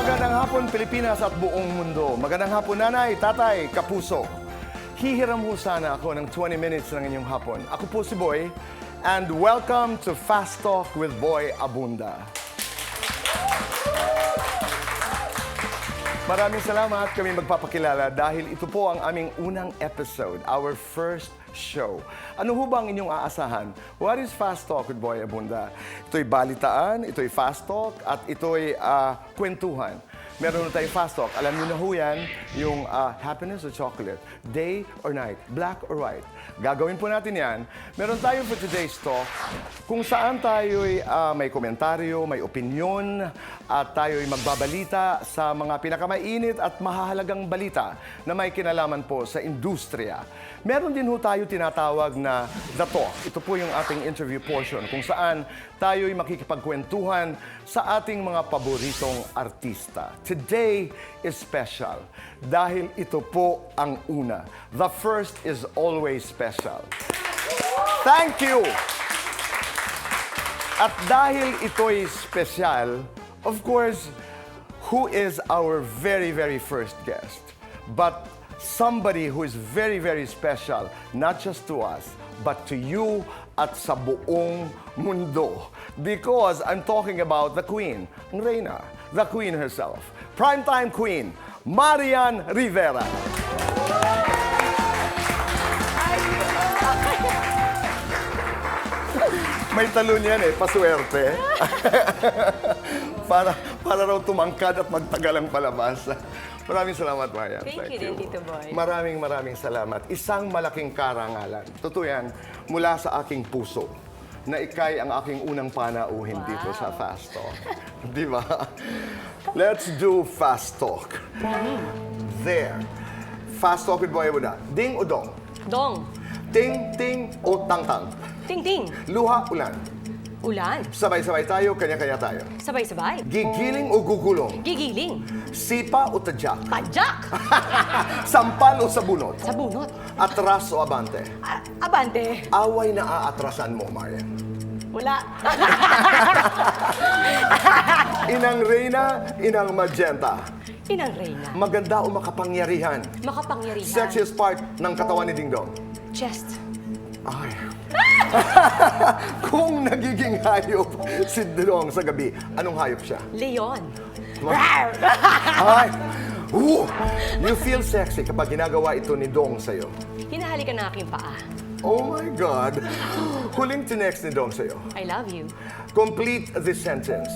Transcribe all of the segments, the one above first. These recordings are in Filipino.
Magandang hapon, Pilipinas at buong mundo. Magandang hapon, nanay, tatay, kapuso. Hihiram ho sana ako ng 20 minutes ng inyong hapon. Ako po si Boy, and welcome to Fast Talk with Boy Abunda. Maraming salamat kami magpapakilala dahil ito po ang aming unang episode, our first show. Ano ho bang inyong aasahan? What is Fast Talk with Boy Abunda? Ito'y balitaan, ito'y fast talk, at ito'y kwentuhan. Meron na tayong fast talk. Alam niyo na ho yan, yung happiness or chocolate, day or night, black or white. Gagawin po natin yan. Meron tayo for today's talk kung saan tayo'y may komentaryo, may opinyon, at tayo'y magbabalita sa mga pinakamainit at mahahalagang balita na may kinalaman po sa industriya. Meron din ho tayo tinatawag na The Talk. Ito po yung ating interview portion kung saan tayo'y makikipagkwentuhan sa ating mga paboritong artista. Today is special dahil ito po ang una. The first is always special. Thank you! At dahil ito'y special, of course, who is our very, very first guest? But somebody who is very, very special, not just to us, but to you at sa buong mundo. Because I'm talking about the Queen, ang Reyna, the Queen herself. Primetime Queen, Marian Rivera. May talon yan paswerte. para raw tumangkad at magtagal ang palabas. Maraming salamat, Marian. Thank you din, Tito Boy. Maraming salamat. Isang malaking karangalan. Totoo yan, mula sa aking puso, na ikay ang aking unang panauhin dito sa Fast Talk. Di ba? Let's do Fast Talk. There. Fast Talk with Boy Abunda. Ding o dong? Dong. Ting, ting o tang-tang? Ting-ting. Luha, ulan. Ulan. Sabay-sabay tayo, kanya-kanya tayo. Sabay-sabay. Gigiling o gugulong? Gigiling. Sipa o tadyak? Tadyak. Sampal o sabunot? Sabunot. Atras o abante? Abante. Away na aatrasan mo, Marian. Wala. Inang Reyna, inang Magenta. Inang Reyna. Maganda o makapangyarihan? Makapangyarihan. Sexiest part ng katawan ni Ding Dong? Chest. Ay. Kung nagiging hayop si Dong sa gabi, anong hayop siya? Leon. Ay! You feel sexy kapag ginagawa ito ni Dong sa'yo. Hinahalikan ng aking paa. Oh my God! Huling tinext ni Dong sa'yo. I love you. Complete this sentence.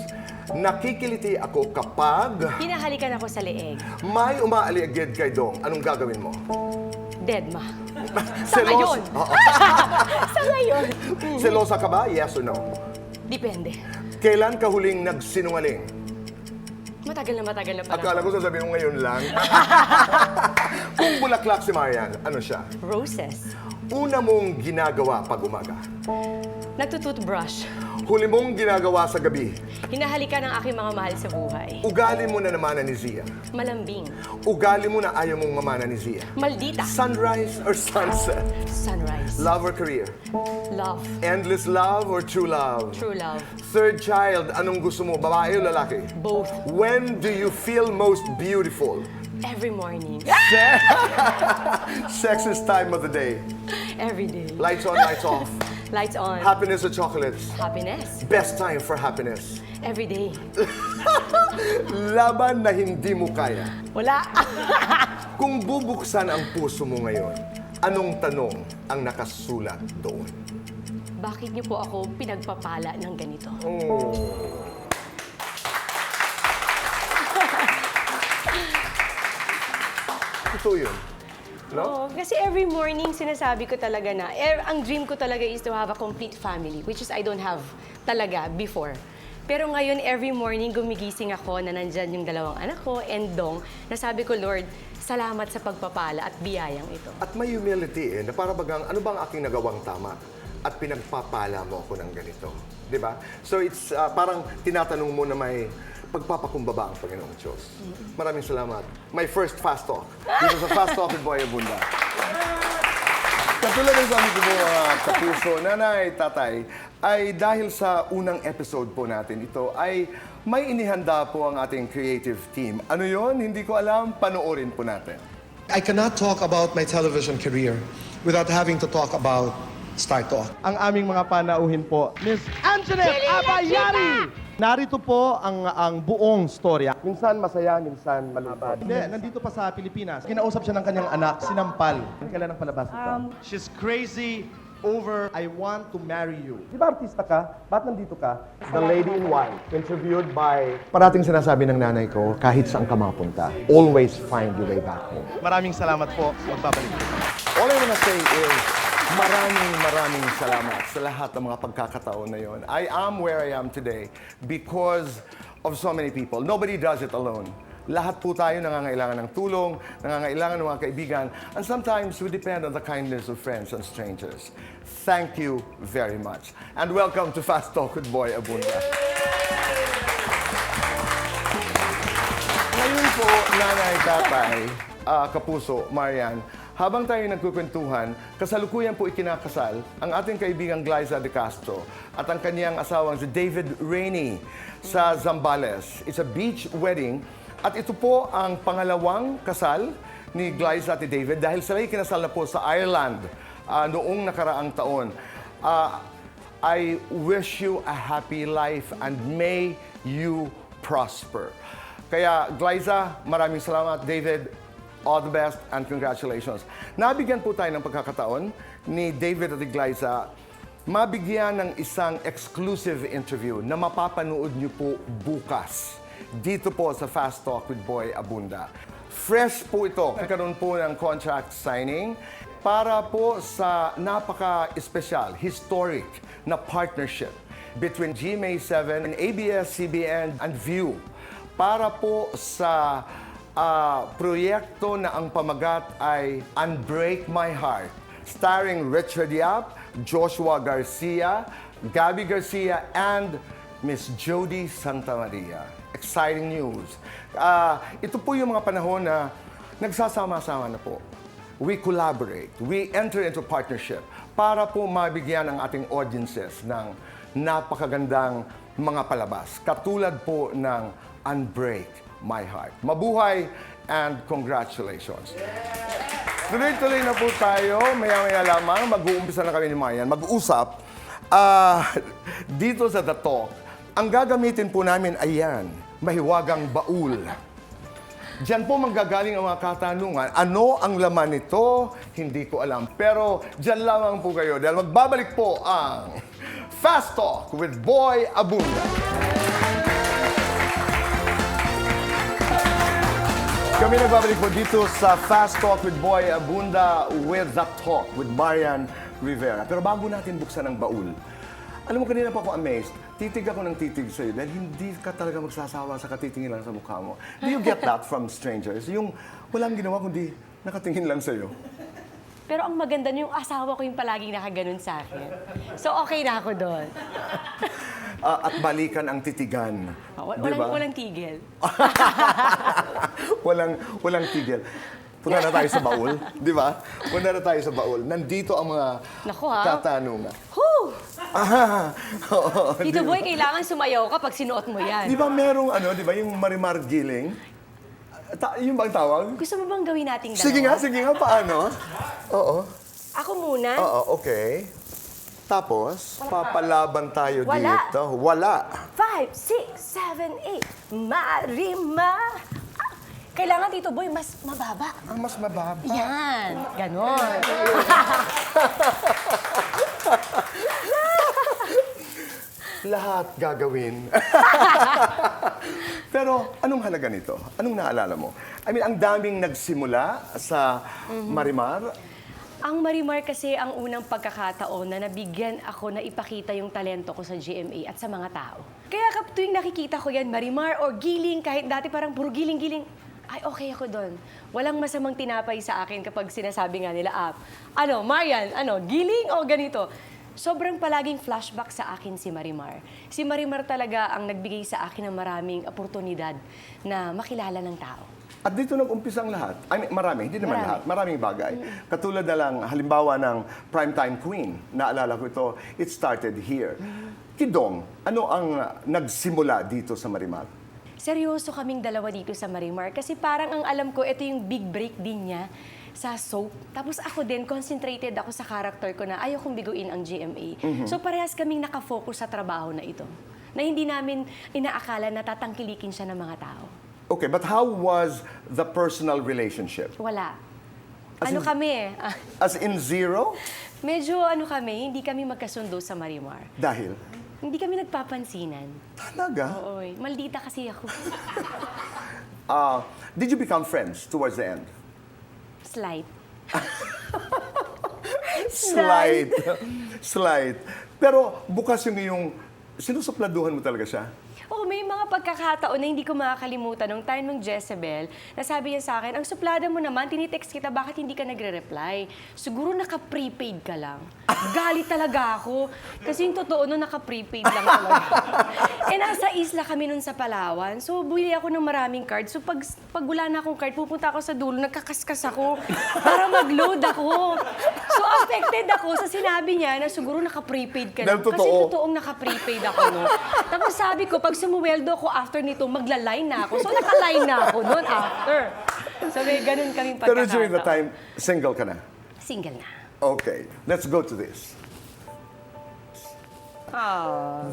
Nakikiliti ako kapag Hinahalikan ako sa leeg. may umaaligid kay Dong. Anong gagawin mo? Deadma. Sa ngayon. Oo. Sa ngayon. Selosa ka ba? Yes or no? Depende. Kailan ka huling nagsinungaling? Matagal na pala. Akala ko sasabihin mo ngayon lang. Kung bulaklak si Marian, ano siya? Roses. Una mong ginagawa pag umaga. Nagtututbrush. Huli mong ginagawa sa gabi. Hinahalikan ng aking mga mahal sa buhay. Ugali mo na namana ni Zia. Malambing. Ugali mo na ayaw mong mamana ni Zia. Maldita. Sunrise or sunset? Sunrise. Love or career? Love. Endless love or true love? True love. Third child, anong gusto mo? Babae o lalaki? Both. When do you feel most beautiful? Every morning. Sexiest time of the day. Every day. Lights on, lights off. Lights on. Happiness or chocolates? Happiness. Best time for happiness. Every day. Laban na hindi mo kaya. Wala. Kung bubuksan ang puso mo ngayon, anong tanong ang nakasulat doon? Bakit niyo po ako pinagpapala ng ganito? Ito yun. No? Oo, kasi every morning sinasabi ko talaga na, ang dream ko talaga is to have a complete family, which is I don't have talaga before. Pero ngayon, every morning, gumigising ako na nandyan yung dalawang anak ko and Dong, nasabi ko, Lord, salamat sa pagpapala at biyayang ito. At may humility na para bagang, ano bang aking nagawang tama? At pinagpapala mo ako ng ganito. Di ba? So it's parang tinatanong mo na may pagpapakumbaba ang Panginoong Diyos. Maraming salamat. My first Fast Talk. Dito sa Fast Talk with Boy Abunda. Katulad ng sabi ko mga kapuso, nanay, tatay, ay dahil sa unang episode po natin, ito ay may inihanda po ang ating creative team. Ano yon? Hindi ko alam. Panoorin po natin. I cannot talk about my television career without having to talk about Star Talk. Ang aming mga panauhin po, Miss Anjanette Abayari! Narito po ang buong storya. Minsan masaya, minsan malungkot. Hindi, nandito pa sa Pilipinas. Kinausap siya ng kanyang anak, sinampal. Kailan ang palabas ito? She's crazy over I want to marry you. Di ba artista ka? Ba't nandito ka? The Lady in White, interviewed by... Parating sinasabi ng nanay ko, kahit saan ka mapunta, always find your way back home. Maraming salamat po. Magbabalik po. All I wanna say is, maraming salamat sa lahat ng mga pagkakataon na yon. I am where I am today because of so many people. Nobody does it alone. Lahat po tayo nangangailangan ng tulong, nangangailangan ng mga kaibigan, and sometimes we depend on the kindness of friends and strangers. Thank you very much. And welcome to Fast Talk with Boy Abunda. Ngayon po, nanay, tatay, kapuso, Marian, habang tayo nagkukwentuhan, kasalukuyan po ikinakasal ang ating kaibigang Glyza De Castro at ang kanyang asawang si David Rainey sa Zambales. It's a beach wedding at ito po ang pangalawang kasal ni Glyza at ni David dahil sila ay kinasal na po sa Ireland noong nakaraang taon. I wish you a happy life and may you prosper. Kaya Glyza, maraming salamat. David, all the best and congratulations. Nabigyan po tayo ng pagkakataon ni David at Glyza mabigyan ng isang exclusive interview na mapapanood niyo po bukas dito po sa Fast Talk with Boy Abunda. Fresh po ito. Nagkaroon po ng contract signing para po sa napaka-espesyal, historic na partnership between GMA7 and ABS-CBN and View para po sa proyekto na ang pamagat ay Unbreak My Heart, starring Richard Yap, Joshua Garcia, Gabby Garcia, and Miss Jody Santamaria. Exciting news. Ito po yung mga panahon na nagsasama-sama na po. We collaborate, we enter into partnership para po mabigyan ang ating audiences ng napakagandang mga palabas. Katulad po ng Unbreak My Heart. Mabuhay and congratulations. Tuloy-tuloy na po tayo. Maya-maya lamang, mag-uumpisa na kami ni Marian. Mag-uusap dito sa The Talk. Ang gagamitin po namin ay yan, mahiwagang baul. Diyan po manggagaling ang mga katanungan. Ano ang laman nito? Hindi ko alam. Pero diyan lamang po kayo dahil magbabalik po ang Fast Talk with Boy Abunda. Kami nagbabalik po dito sa Fast Talk with Boy Abunda with The Talk with Marian Rivera. Pero bago natin buksan ang baul, alam mo, kanina pa ako amazed. Titig ako ng titig sa'yo dahil hindi ka talaga magsasawa sa katitingin lang sa mukha mo. Do you get that from strangers? Yung walang ginawa kundi nakatingin lang sa'yo. Pero ang maganda yung asawa ko yung palaging nakaganon sa akin. So okay na ako doon. At balikan ang titigan. Walang tigil. walang tigil. Punta na tayo sa baul, di ba? Punta na tayo sa baul. Nandito ang mga Naku, ha? katanungan. Whew! Oo, Tito Boy, kailangan sumayaw ka pag sinuot mo yan. di ba merong di ba yung Marimar Giling? Yung bang tawag? Gusto mo bang gawin nating dalawa? Sige nga, paano? Oo. Ako muna? Oo, okay. Tapos, papalaban tayo Wala. dito. Wala. 5, 6, 7, 8. Marimar! Kailangan, Tito Boy, mas mababa. Mas mababa. Yan. Ganon. Lahat gagawin. Pero anong halaga nito? Anong naalala mo? I mean, ang daming nagsimula sa Marimar. Ang Marimar kasi ang unang pagkakataon na nabigyan ako na ipakita yung talento ko sa GMA at sa mga tao. Kaya tuwing nakikita ko yan, Marimar or Giling, kahit dati parang puro giling-giling, ay okay ako doon. Walang masamang tinapay sa akin kapag sinasabi nga nila, Marian, giling o ganito. Sobrang palaging flashback sa akin si Marimar. Si Marimar talaga ang nagbigay sa akin ng maraming oportunidad na makilala ng tao. At dito nag-umpisa ang lahat. I mean, marami, hindi naman Marami. lahat. Maraming bagay. Katulad na lang, halimbawa ng Primetime Queen. Naalala ko ito, it started here. Kidong, ano ang nagsimula dito sa Marimar? Seryoso kaming dalawa dito sa Marimar kasi parang ang alam ko, ito yung big break din niya sa soap. Tapos ako din, concentrated ako sa character ko na ayaw kong biguin ang GMA. So parehas kaming nakafocus sa trabaho na ito. Na hindi namin inaakala na tatangkilikin siya ng mga tao. Okay, but how was the personal relationship? Wala. As Ano in- kami As in zero? medyo ano kami, hindi kami magkasundo sa Marimar. Dahil? Hindi kami nagpapansinan. Talaga? Oo, maldita kasi ako. Did you become friends towards the end? Slight. Slight. Slight. Pero bukas yung iyong, sinusupladuhan mo talaga siya? Oo, may mga pagkakataon na hindi ko makakalimutan nung time ng Jezebel, na sabi niya sa akin, ang suplada mo naman, tinitext kita, bakit hindi ka nagre-reply? Siguro naka-prepaid ka lang. Galit talaga ako. Kasi yung totoo nun, naka-prepaid lang talaga. Nasa isla kami nun sa Palawan. So, bumili ako ng maraming cards. So, pag wala na akong card, pupunta ako sa dulo, nagkakaskas ako para mag-load ako. So, affected ako sa sinabi niya na siguro naka-prepaid ka lang. Dahil Kasi totoo. totoong naka-prepaid ako nun. Tapos sabi ko, pag sumuweldo ako after nito, magla-line na ako. So, naka-line na ako nun after. So, may ganun kaming Pero pagkakataon. during the time, single ka na? Single na. Okay, let's go to this.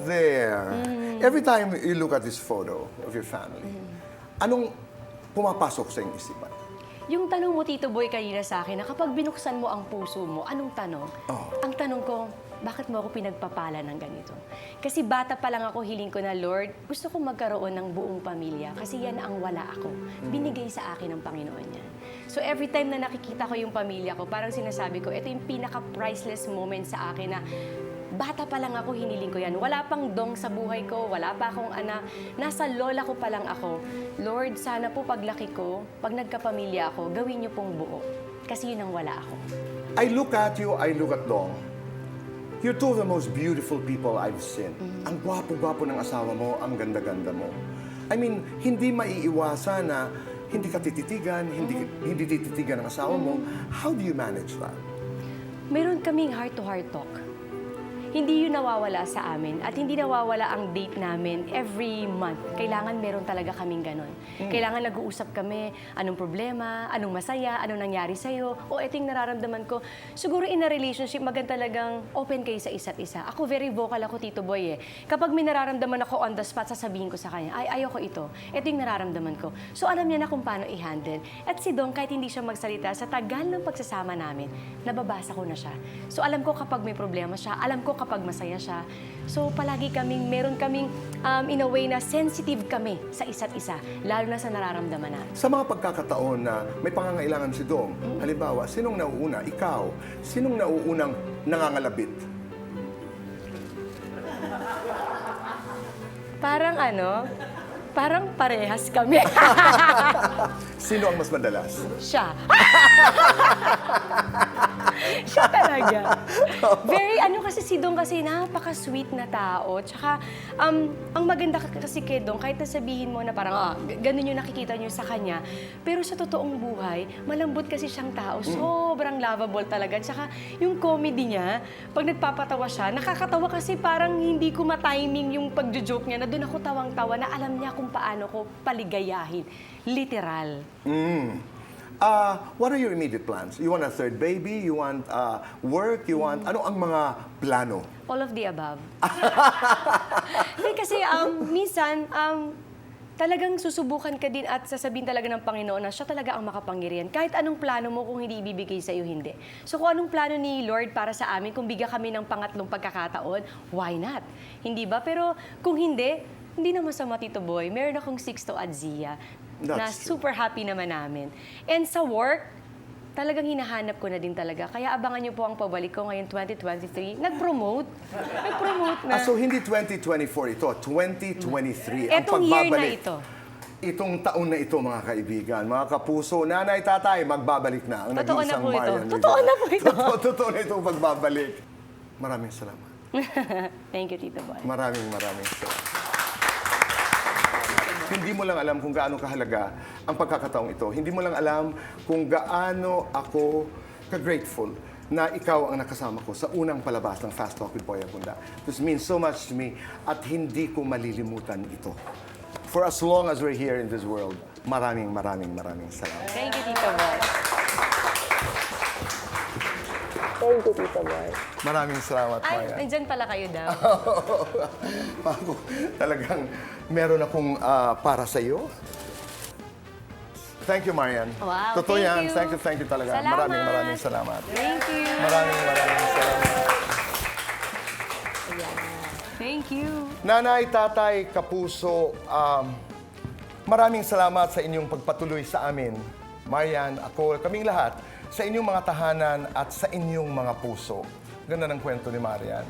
There. Every time you look at this photo of your family, anong pumapasok sa iyong isipan? Yung tanong mo, Tito Boy, kanina sa akin, na kapag binuksan mo ang puso mo, anong tanong? Oh. Ang tanong ko, bakit mo ako pinagpapala ng ganito? Kasi bata pa lang ako, hiling ko na, Lord, gusto ko magkaroon ng buong pamilya kasi yan ang wala ako. Binigay sa akin ng Panginoon yan. So every time na nakikita ko yung pamilya ko, parang sinasabi ko, ito yung pinaka-priceless moment sa akin na bata pa lang ako, hiniling ko yan. Wala pang dong sa buhay ko, wala pa akong anak. Nasa lola ko pa lang ako. Lord, sana po paglaki ko, pag nagkapamilya ako, gawin niyo pong buo. Kasi yun ang wala ako. I look at you, I look at Dong. You're two of the most beautiful people I've seen. Ang gwapo-gwapo ng asawa mo, ang ganda-ganda mo. I mean, hindi maiiwasan na hindi ka tititigan, hindi tititigan ng asawa mo. How do you manage that? Meron kaming heart-to-heart talk. Hindi yun nawawala sa amin at hindi nawawala ang date namin every month. Kailangan meron talaga kaming ganon. Kailangan nag-uusap kami, anong problema, anong masaya, anong nangyari sa'yo, o ito yung nararamdaman ko. Siguro in a relationship, maganda talagang open kayo sa isa't isa. Ako, very vocal ako, Tito Boy eh. Kapag may nararamdaman ako on the spot, sasabihin ko sa kanya, ay, ayoko ito. Ito yung nararamdaman ko. So alam niya na kung paano i-handle. At si Dong, kahit hindi siya magsalita, sa tagal ng pagsasama namin, nababasa ko na siya. So alam ko kapag may problema siya, alam ko kapag masaya siya. So palagi meron kaming in a way na sensitive kami sa isa't isa, lalo na sa nararamdaman natin. Sa mga pagkakataon na may pangangailangan si Dong, halimbawa, sinong nauuna? Ikaw. Sinong nauunang nangangalabit? Parang parehas kami. Sino ang mas madalas? Siya. Siya talaga. Very, kasi si Dong kasi napaka-sweet na tao. Tsaka, ang maganda kasi kay Dong, kahit nasabihin mo na parang, ganun yung nakikita nyo sa kanya, pero sa totoong buhay, malambot kasi siyang tao. Sobrang lovable talaga. Tsaka, yung comedy niya, pag nagpapatawa siya, nakakatawa kasi parang hindi ko matiming yung pagjo-joke niya na doon ako tawang-tawa na alam niya kung paano ko paligayahin. Literal. What are your immediate plans? You want a third baby? You want work? You want... Ano ang mga plano? All of the above. Hindi kasi minsan, talagang susubukan ka din at sasabihin talaga ng Panginoon na siya talaga ang makapangyarihan. Kahit anong plano mo kung hindi ibibigay sa iyo, hindi. So kung anong plano ni Lord para sa amin, kung bigyan kami ng pangatlong pagkakataon, why not? Hindi ba? Pero kung hindi naman sa Tito Boy. Meron akong 6 at Zia na That's true. super happy naman namin. And sa work, talagang hinahanap ko na din talaga. Kaya abangan niyo po ang pabalik ko ngayon 2023. Nag-promote na. So hindi 2024 ito, 2023 ang Etong year na pagbabalik. ito. Itong taon na ito, mga kaibigan, mga kapuso, nanay, tatay, magbabalik na. Ang Totoo na nag-iisang po ito. bayan, di Totoo ba? na po ito. Totoo na itong pagbabalik. Maraming salamat. Thank you, Tito Boy. Maraming salamat. Hindi mo lang alam kung gaano kahalaga ang pagkakataong ito. Hindi mo lang alam kung gaano ako ka-grateful na ikaw ang nakasama ko sa unang palabas ng Fast Talk with Boy Abunda. This means so much to me at hindi ko malilimutan ito. For as long as we're here in this world, maraming salamat. Thank you, Tito Boy. Maraming salamat, Ay, Marian. nandyan pala kayo daw. Ako, talagang meron akong para sa iyo. Thank you, Marian. Wow, Totoo thank yan. you. Thank you talaga. Salamat. Maraming salamat. Thank you. Maraming salamat. Ayan. Thank you. Nanay, tatay, kapuso, maraming salamat sa inyong pagpatuloy sa amin. Marian, ako, kaming lahat, sa inyong mga tahanan at sa inyong mga puso. Ganda ng kwento ni Marian.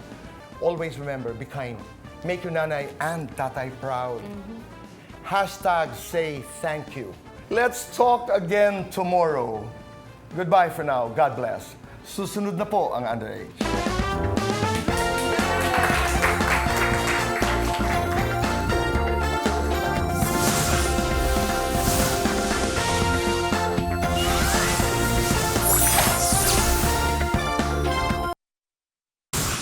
Always remember, be kind. Make your nanay and tatay proud. Hashtag say thank you. Let's talk again tomorrow. Goodbye for now. God bless. Susunod na po ang Underage.